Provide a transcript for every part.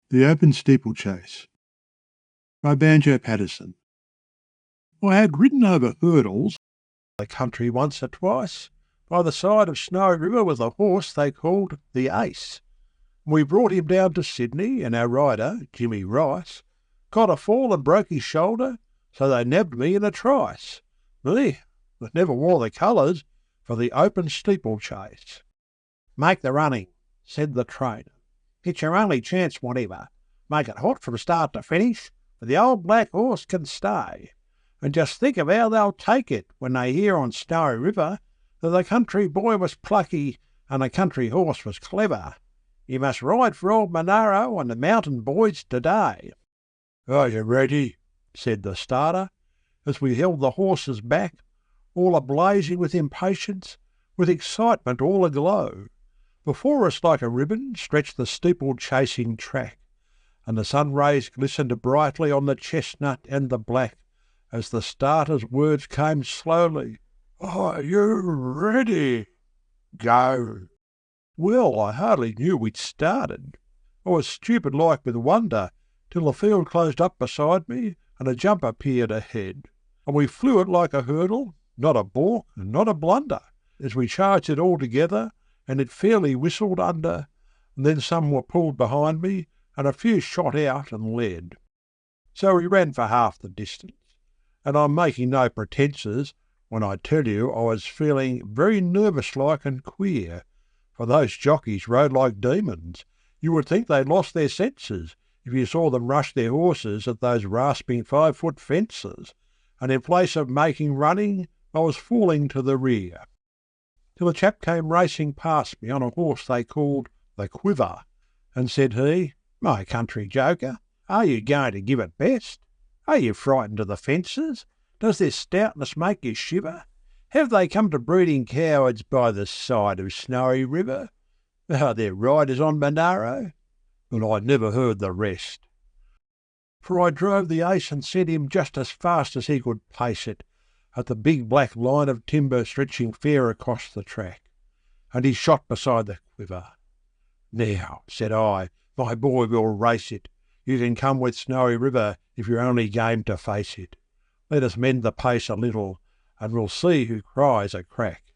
The Open Steeplechase by Banjo Paterson. I had ridden over hurdles the country once or twice by the side of Snowy River with a horse they called the Ace. We brought him down to Sydney, and our rider, Jimmy Rice, got a fall and broke his shoulder, so they nabbed me in a trice. Me, that never wore the colours, for the Open Steeplechase. "Make the running," said the trainer. "It's your only chance, whatever. Make it hot from start to finish, for the old black horse can stay. And just think of how they'll take it when they hear on Snowy River that the country boy was plucky and the country horse was clever. You must ride for old Monaro and the mountain boys today." "Are you ready?" said the starter, as we held the horses back, all a-blazing with impatience, with excitement all aglow. Before us like a ribbon stretched the steeple-chasing track, and the sun rays glistened brightly on the chestnut and the black, as the starter's words came slowly. "Are you ready? Go!" Well, I hardly knew we'd started. I was stupid-like with wonder, till the field closed up beside me, and a jump appeared ahead, and we flew it like a hurdle, not a balk and not a blunder, as we charged it all together, and it fairly whistled under, and then some were pulled behind me, and a few shot out and led. So we ran for half the distance, and I'm making no pretences when I tell you I was feeling very nervous-like and queer, for those jockeys rode like demons. You would think they'd lost their senses if you saw them rush their horses at those rasping 5-foot fences, and in place of making running, I was falling to the rear. Till a chap came racing past me on a horse they called the Quiver, and said he, "My country joker, are you going to give it best? Are you frightened of the fences? Does their stoutness make you shiver? Have they come to breeding cowards by the side of Snowy River? Are there riders on Monaro?" But I never heard the rest, for I drove the Ace and sent him just as fast as he could pace it, at the big black line of timber stretching fair across the track, and he shot beside the Quiver. "Now," said I, "my boy, we'll race it. You can come with Snowy River if you're only game to face it. Let us mend the pace a little, and we'll see who cries a crack."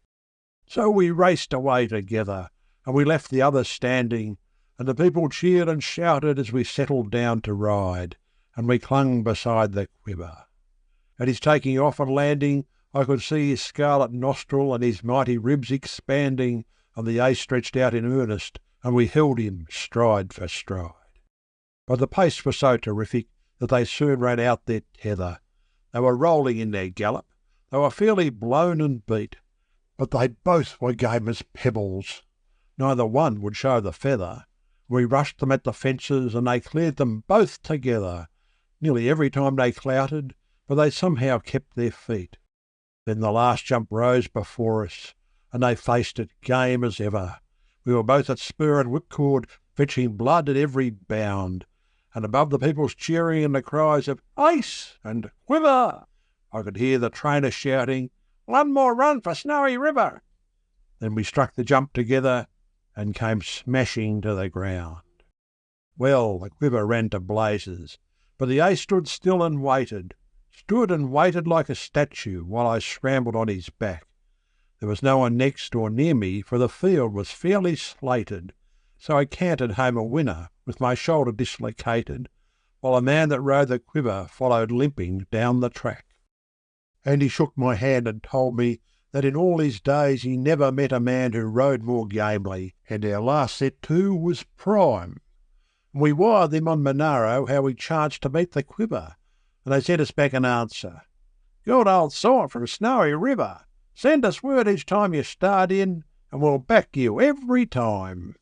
So we raced away together, and we left the others standing, and the people cheered and shouted as we settled down to ride, and we clung beside the Quiver. At his taking off and landing, I could see his scarlet nostril and his mighty ribs expanding, and the Ace stretched out in earnest, and we held him stride for stride. But the pace was so terrific that they soon ran out their tether. They were rolling in their gallop, they were fairly blown and beat, but they both were game as pebbles. Neither one would show the feather. We rushed them at the fences, and they cleared them both together. Nearly every time they clouted, but they somehow kept their feet. Then the last jump rose before us, and they faced it game as ever. We were both at spur and whipcord, fetching blood at every bound, and above the people's cheering and the cries of "Ace" and "Quiver," I could hear the trainer shouting, "One more run for Snowy River." Then we struck the jump together and came smashing to the ground. Well, the Quiver ran to blazes, but the Ace stood still and waited like a statue while I scrambled on his back. There was no one next or near me, for the field was fairly slated, so I cantered home a winner with my shoulder dislocated, while a man that rode the Quiver followed limping down the track. And he shook my hand and told me that in all his days he never met a man who rode more gamely, and our last set to was prime. And we wired them on Monaro how we chanced to meet the Quiver, and they sent us back an answer. "Good old sort from Snowy River. Send us word each time you start in, and we'll back you every time."